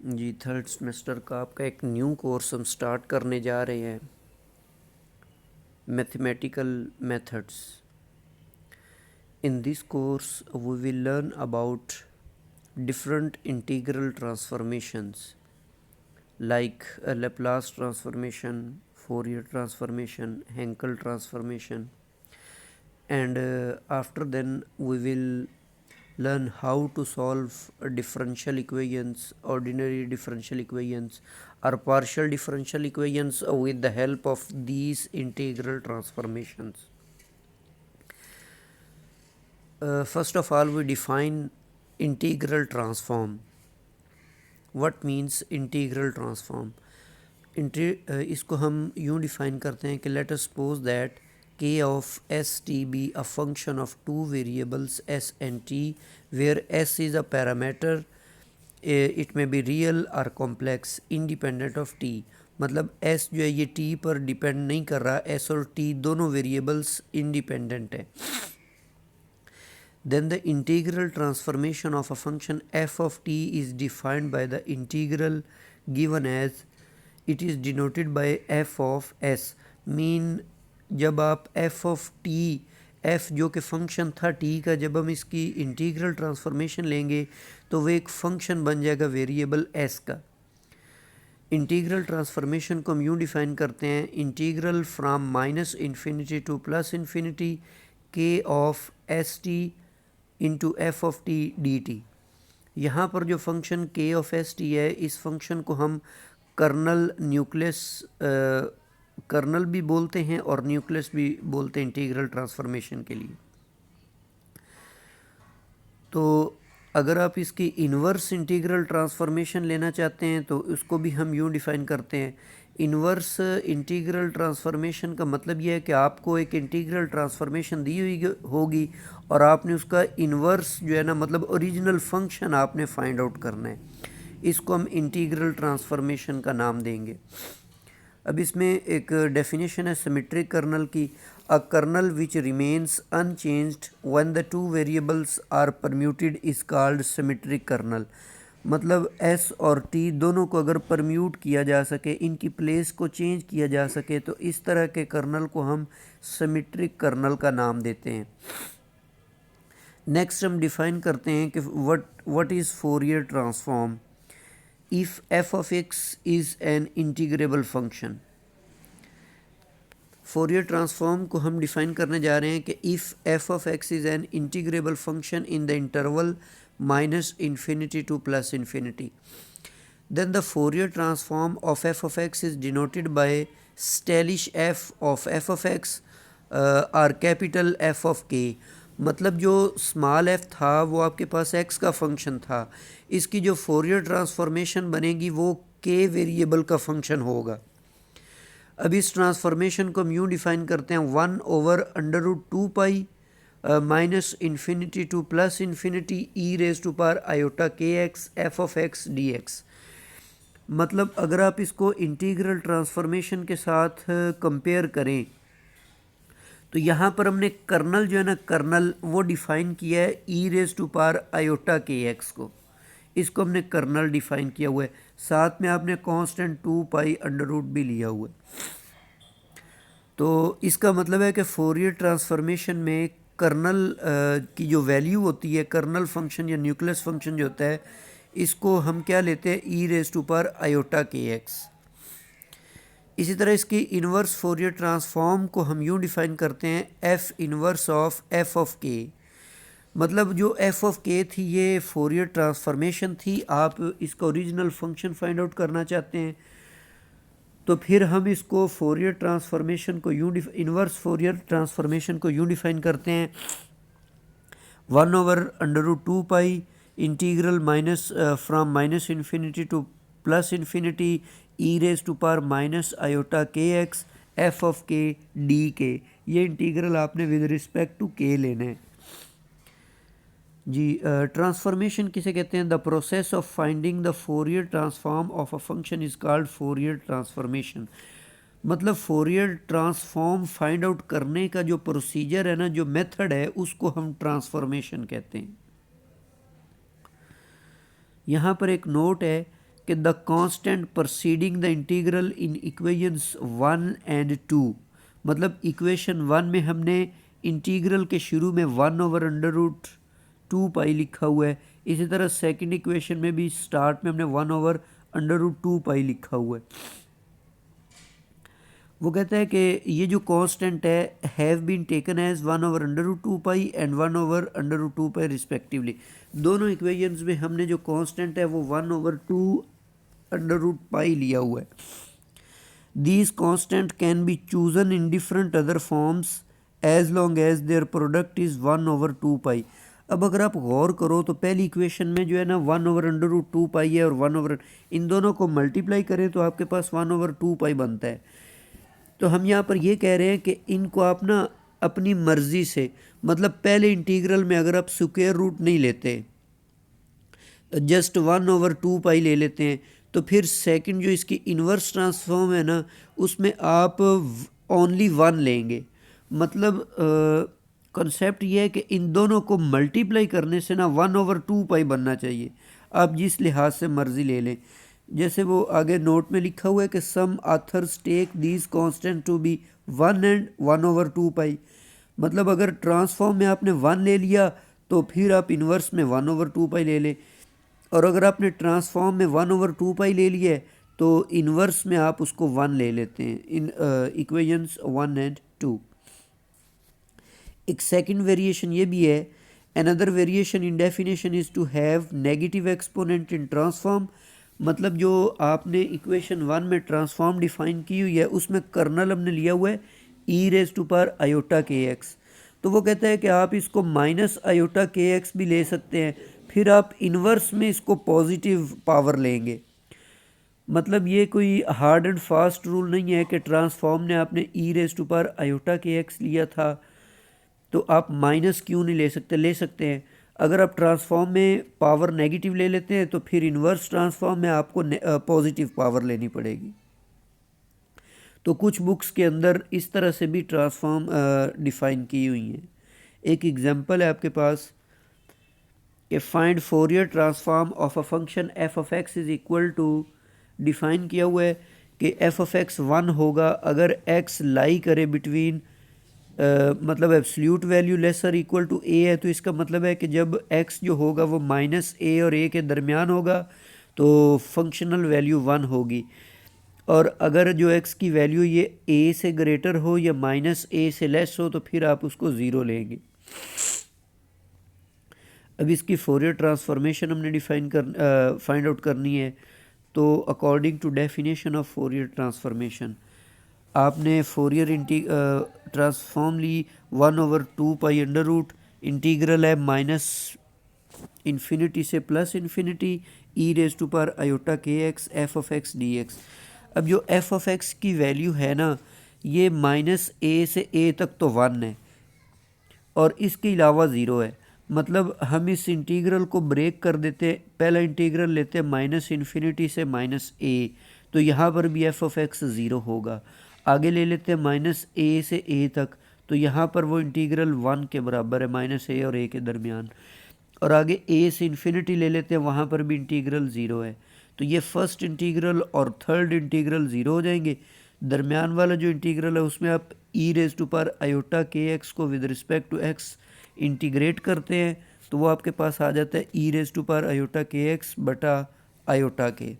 जी third semester का आपका एक न्यू कोर्स हम स्टार्ट करने जा रहे हैं, mathematical methods. In this course we will learn about different integral transformations like a Laplace transformation, Fourier transformation, Hankel transformation, and after then we will learn how to solve differential equations, ordinary differential equations or partial differential equations with the help of these integral transformations. First of all, we define integral transform. What means integral transform? इसको हम यूँ define करते हैं कि let us suppose that k of s t be a function of two variables s and t, where s is a parameter, it may be real or complex, independent of t. मतलब s जो है ये t पर depend नहीं कर रहा, s और t दोनों वेरिएबल्स इंडिपेंडेंट है. Then the integral transformation of a function f of t is defined by the integral given as it is denoted by f of s. Mean जब आप f of t, f जो कि function था t का, जब हम इसकी integral transformation लेंगे तो वो एक फंक्शन बन जाएगा वेरिएबल s का. इंटीग्रल ट्रांसफॉर्मेशन को हम यूँ डिफाइन करते हैं, integral from minus infinity to plus infinity k of S T into F of T D T. यहाँ पर जो function k of S T है, इस फंक्शन को हम कर्नल न्यूक्लियस कर्नल भी बोलते हैं और न्यूक्लियस भी बोलते हैं इंटीग्रल ट्रांसफॉर्मेशन के लिए. तो अगर आप इसकी इन्वर्स इंटीग्रल ट्रांसफॉर्मेशन लेना चाहते हैं तो उसको भी हम यूँ डिफ़ाइन करते हैं. इन्वर्स इंटीग्रल ट्रांसफॉर्मेशन का मतलब यह है कि आपको एक इंटीग्रल ट्रांसफॉर्मेशन दी हुई होगी और आपने उसका इन्वर्स जो है ना, मतलब ओरिजिनल फंक्शन आपने फाइंड आउट करना है. इसको हम इंटीग्रल ट्रांसफॉर्मेशन का नाम देंगे. अब इसमें एक डेफिनेशन है सिमेट्रिक कर्नल की. A kernel which remains unchanged when the two variables are permuted is called symmetric kernel. मतलब s और t दोनों को अगर परम्यूट किया जा सके, इनकी प्लेस को चेंज किया जा सके, तो इस तरह के कर्नल को हम सिमेट्रिक कर्नल का नाम देते हैं. नेक्स्ट हम डिफ़ाइन करते हैं कि what is Fourier transform. if f of x is an integrable function. Fourier transform को हम डिफ़ाइन करने जा रहे हैं कि if f of x is an integrable function in the interval minus infinity to plus infinity, then the Fourier transform of f of x is denoted by stylish f of x or capital F of k. मतलब जो small f था वो आपके पास x का function था, इसकी जो Fourier transformation बनेगी वो k वेरिएबल का फंक्शन होगा. अब इस ट्रांसफॉर्मेशन को हम यूँ डिफ़ाइन करते हैं 1 over under root 2 pi minus infinity to plus infinity E raise to power iota के x F of X D X. मतलब अगर आप इसको इंटीग्रल ट्रांसफॉर्मेशन के साथ कंपेयर करें तो यहाँ पर हमने कर्नल जो है ना, कर्नल वो डिफ़ाइन किया है e raise to power iota के एक्स को. इसको हमने कर्नल डिफ़ाइन किया हुआ है, साथ में आपने कांस्टेंट 2 पाई अंडर रूट भी लिया हुआ है. तो इसका मतलब है कि फोरियर ट्रांसफॉर्मेशन में कर्नल की जो वैल्यू होती है, कर्नल फंक्शन या न्यूक्लियस फंक्शन जो होता है, इसको हम क्या लेते हैं, ई रेज टू पावर आयोटा के एक्स. इसी तरह इसकी इन्वर्स फोरियर ट्रांसफॉर्म को हम यूँ डिफ़ाइन करते हैं F inverse of f of के. मतलब जो एफ ऑफ के थी ये फोरियर ट्रांसफॉर्मेशन थी, आप इसका ओरिजिनल फंक्शन फाइंड आउट करना चाहते हैं तो फिर हम इसको फोरियर ट्रांसफॉर्मेशन को इन्वर्स फोरियर ट्रांसफॉर्मेशन को यूँ डिफ़ाइन करते हैं 1 over under root 2 pi integral minus from minus infinity to plus infinity E raise to power minus iota के x F of k d k. ये इंटीग्रल आपने with respect to के लेने हैं जी. ट्रांसफॉर्मेशन किसे कहते हैं? The process of finding the Fourier transform of a function is called Fourier transformation. मतलब फोरियर ट्रांसफॉर्म फाइंड आउट करने का जो प्रोसीजर है ना, जो मेथड है, उसको हम ट्रांसफॉर्मेशन कहते हैं. यहाँ पर एक नोट है कि the constant proceeding the integral in equations 1 and 2, मतलब इक्वेशन 1 में हमने इंटीग्रल के शुरू में 1/√2 पाई लिखा हुआ है, इसी तरह सेकंड इक्वेशन में भी स्टार्ट में हमने 1/√2 पाई लिखा हुआ है। वो कहता है कि ये जो कांस्टेंट है have been taken as 1/√2 pi and 1/√2 pi respectively. दोनों इक्वेशंस में हमने जो कांस्टेंट है वो 1/2 लिया हुआ है। These constant can be chosen in different other forms as long as their product is 1/2 pi. अब अगर आप गौर करो तो पहली इक्वेशन में जो है ना 1/√2 पाई है और 1 इन दोनों को मल्टीप्लाई करें तो आपके पास 1/2 पाई बनता है। तो हम यहाँ पर ये कह रहे हैं कि इनको आप ना अपनी मर्ज़ी से, मतलब पहले इंटीग्रल में अगर आप स्क्वायर रूट नहीं लेते, जस्ट 1/2 पाई ले लेते हैं, तो फिर सेकंड जो इसकी इन्वर्स ट्रांसफॉर्म है ना उसमें आप ओनली 1 लेंगे। मतलब कॉन्सेप्ट ये है कि इन दोनों को मल्टीप्लाई करने से ना 1/2 पाई बनना चाहिए। आप जिस लिहाज से मर्ज़ी ले लें, जैसे वो आगे नोट में लिखा हुआ है कि some authors take these constant to be 1 and 1/2 pi. मतलब अगर ट्रांसफॉर्म में आपने 1 ले लिया तो फिर आप इन्वर्स में 1/2 पाई ले लें, और अगर आपने ट्रांसफॉर्म में 1/2 पाई ले लिया है तो इन्वर्स में आप उसको 1 ले लेते हैं इन इक्वेशंस 1 एंड 2। एक सेकंड वेरिएशन ये भी है, another variation in definition is to have negative exponent in transform. मतलब जो आपने इक्वेशन 1 में ट्रांसफॉर्म डिफाइन की हुई है उसमें कर्नल हमने लिया हुआ है e⁻iota_kx। तो वो कहता है कि आप इसको -iota_kx भी ले सकते हैं, फिर आप इन्वर्स में इसको पॉजिटिव पावर लेंगे। मतलब ये कोई हार्ड एंड फास्ट रूल नहीं है कि ट्रांसफॉर्म ने आपने e⁻iota_kx लिया था तो आप माइनस क्यों नहीं ले सकते, ले सकते हैं। अगर आप ट्रांसफॉर्म में पावर नेगेटिव ले लेते हैं तो फिर इन्वर्स ट्रांसफॉर्म में आपको पॉजिटिव पावर लेनी पड़ेगी। तो कुछ बुक्स के अंदर इस तरह से भी ट्रांसफॉर्म डिफ़ाइन की हुई हैं। एक एग्जांपल है आपके पास कि find Fourier transform of a function f of x is equal to, define किया हुआ है कि एफ ऑफ एक्स 1 होगा अगर एक्स लाई करे बिटवीन मतलब absolute value lesser equal to A है। तो इसका मतलब है कि जब x जो होगा वो -a और a के दरमियान होगा तो फंक्शनल वैल्यू 1 होगी, और अगर जो x की वैल्यू ये a से ग्रेटर हो या -a से लेस हो तो फिर आप उसको 0 लेंगे। अब इसकी फोरियर ट्रांसफॉर्मेशन हमने फाइंड आउट करनी है। तो according to definition of Fourier transformation आपने फोरियर ट्रांसफॉर्म ली 1/2 पाई अंडर रूट, इंटीग्रल है -∞ से +∞ e⁻iota_kx f of x dx। अब जो f of x की वैल्यू है ना ये -a से a तक तो 1 है और इसके अलावा 0 है। मतलब हम इस इंटीग्रल को ब्रेक कर देते, पहला इंटीग्रल लेते हैं -∞ से -a, तो यहाँ पर भी f of x 0 होगा। आगे ले लेते हैं -a से a तक, तो यहाँ पर वो इंटीग्रल 1 के बराबर है -a और a के दरमियान, और आगे a से इन्फिनिटी ले लेते हैं, वहाँ पर भी इंटीग्रल 0 है। तो ये फर्स्ट इंटीग्रल और थर्ड इंटीग्रल 0 हो जाएंगे। दरमियान वाला जो इंटीग्रल है उसमें आप e⁻iota_kx को with respect to x integrate करते हैं तो वो आपके पास आ जाता है e⁻iota_kx/iota_k।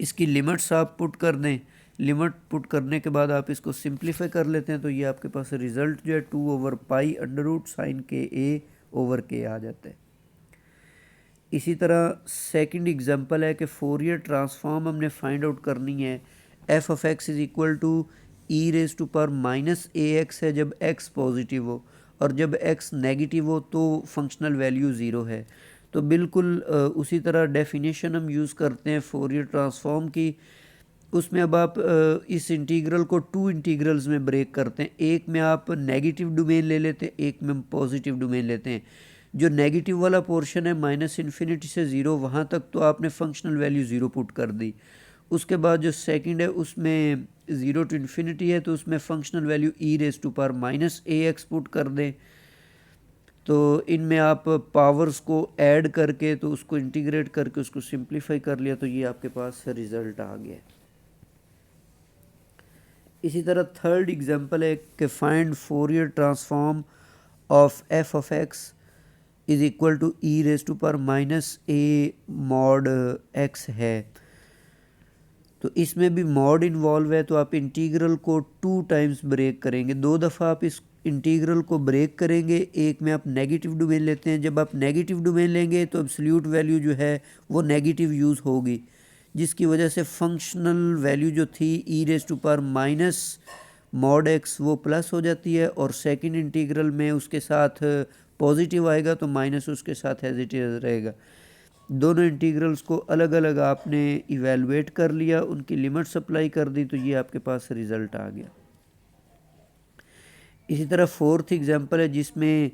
इसकी लिमिट्स आप पुट कर दें, लिमिट पुट करने के बाद आप इसको सिंप्लीफाई कर लेते हैं तो ये आपके पास रिज़ल्ट जो है 2/π√sin⁡k a/k आ जाता है। इसी तरह सेकंड एग्जांपल है कि फोरियर ट्रांसफॉर्म हमने फाइंड आउट करनी है। f of x is equal to e⁻−ax है जब x पॉजिटिव हो, और जब x नेगेटिव हो तो फंक्शनल वैल्यू 0 है। तो बिल्कुल उसी तरह डेफिनेशन हम यूज़ करते हैं फोरियर ट्रांसफॉर्म की। उसमें अब आप इस इंटीग्रल को 2 इंटीग्रल्स में ब्रेक करते हैं, एक में आप नेगेटिव डोमेन ले लेते हैं, एक में हम पॉजिटिव डोमेन लेते हैं। जो नेगेटिव वाला पोर्शन है -∞ से 0 वहाँ तक तो आपने फंक्शनल वैल्यू 0 पुट कर दी। उसके बाद जो सेकंड है उसमें 0 to ∞ है तो उसमें फंक्शनल वैल्यू e⁻−ax पुट कर दें। तो इनमें आप पावर्स को ऐड करके तो उसको इंटीग्रेट करके उसको सिंप्लीफाई कर लिया, तो ये आपके पास रिज़ल्ट आ गया। इसी तरह थर्ड एग्जांपल है कि find Fourier transform of f of x is equal to e raise to पर माइनस ए मॉड एक्स है। तो इसमें भी मॉड इन्वॉल्व है, तो आप इंटीग्रल को 2 टाइम्स ब्रेक करेंगे, 2 दफ़ा आप इस इंटीग्रल को ब्रेक करेंगे। एक में आप नेगेटिव डोमेन लेते हैं, जब आप नेगेटिव डोमेन लेंगे तो एब्सोल्यूट वैल्यू जो है वो नेगेटिव यूज़ होगी, जिसकी वजह से फंक्शनल वैल्यू जो थी E raise to power minus mod X वो प्लस हो जाती है, और सेकंड इंटीग्रल में उसके साथ पॉजिटिव आएगा तो माइनस उसके साथ एज इट इज रहेगा। दोनों इंटीग्रल्स को अलग अलग आपने इवेलुएट कर लिया, उनकी लिमिट्स अप्लाई कर दी, तो ये आपके पास रिज़ल्ट आ गया। इसी तरह फोर्थ एग्जांपल है जिसमें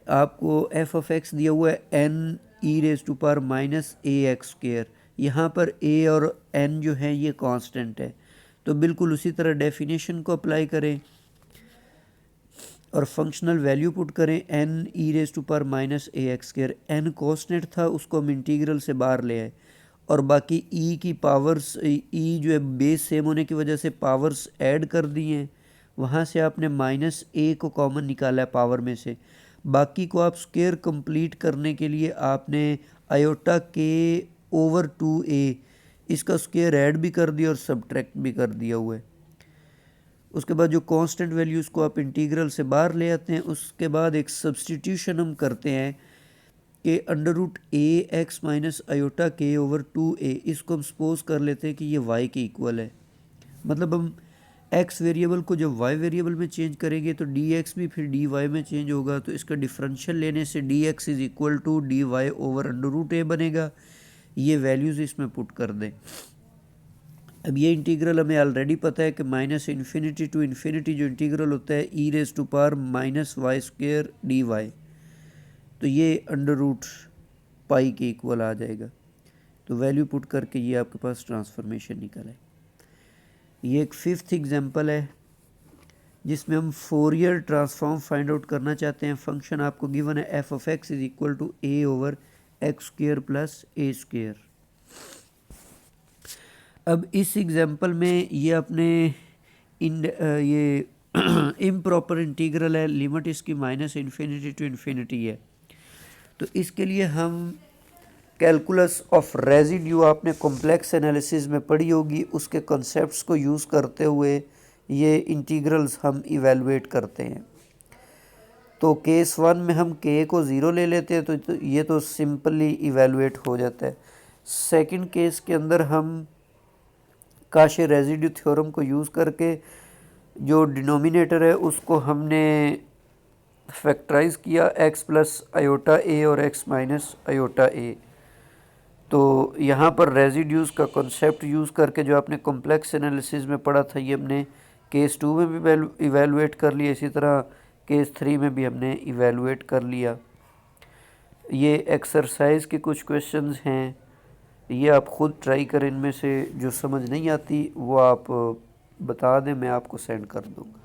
आपको एफ ऑफ एक्स दिया हुआ है n e raise to power minus a x square. यहाँ पर ए और एन जो है ये कांस्टेंट है, तो बिल्कुल उसी तरह डेफिनेशन को अप्लाई करें और फंक्शनल वैल्यू पुट करें n e raise to power minus a x square. N constant था, उसको हम इंटीग्रल से बाहर ले आए, और बाकी ई की पावर्स, ई जो है बेस सेम होने की वजह से पावर्स ऐड कर दी हैं, वहाँ से आपने माइनस ए को कॉमन निकाला है पावर में से। बाकी को आप स्क्वायर कंप्लीट करने के लिए आपने आयोटा के ओवर 2a इसका स्क्वायर ऐड भी कर दिया और सबट्रैक्ट भी कर दिया हुआ है। उसके बाद जो कांस्टेंट वैल्यूज़ को आप इंटीग्रल से बाहर ले आते हैं, उसके बाद एक सब्सटीट्यूशन हम करते हैं कि अंडर रूट ए एक्स माइनस आयोटा के ओवर 2a, इसको हम सपोज कर लेते हैं कि ये y के इक्वल है। मतलब हम x वेरिएबल को जब y वेरिएबल में चेंज करेंगे तो dx भी फिर dy में चेंज होगा, तो इसका डिफरेंशियल लेने से dx is equal to dy over under root a बनेगा। ये वैल्यूज़ इसमें पुट कर दें। अब ये इंटीग्रल हमें ऑलरेडी पता है कि माइनस इन्फिनिटी टू इन्फिनिटी जो इंटीग्रल होता है e raise to power minus y square d y, तो ये अंडर रूट पाई के इक्वल आ जाएगा। तो वैल्यू पुट करके ये आपके पास ट्रांसफॉर्मेशन निकल है। ये एक फिफ्थ एग्जांपल है जिसमें हम फोरियर ट्रांसफॉर्म फाइंड आउट करना चाहते हैं। फंक्शन आपको गिवन है f of x is equal to a over x square plus a square. अब इस एग्जांपल में ये अपने ये इम्प्रॉपर इंटीग्रल है, लिमिट इसकी माइनस इन्फिनिटी टू इन्फिनिटी है। तो इसके लिए हम कैलकुलस ऑफ रेजिड्यू आपने कॉम्प्लेक्स एनालिसिस में पढ़ी होगी, उसके कॉन्सेप्ट्स को यूज़ करते हुए ये इंटीग्रल्स हम इवेलुएट करते हैं। तो केस 1 में हम k को 0 ले लेते हैं, तो ये तो सिंपली इवेलुएट हो जाता है। सेकंड केस के अंदर हम काशे रेजिड्यू थ्योरम को यूज़ करके जो डिनोमिनेटर है उसको हमने फैक्टराइज किया x प्लस आयोटा a और x माइनस आयोटा a। तो यहाँ पर रेजिड्यूज़ का कॉन्सेप्ट यूज़ करके जो आपने कॉम्प्लेक्स एनालिसिस में पढ़ा था, ये हमने केस 2 में भी इवेलुएट कर लिया, इसी तरह केस 3 में भी हमने इवेलुएट कर लिया। ये एक्सरसाइज के कुछ क्वेश्चंस हैं, ये आप ख़ुद ट्राई करें, इनमें से जो समझ नहीं आती वो आप बता दें, मैं आपको सेंड कर दूँगा।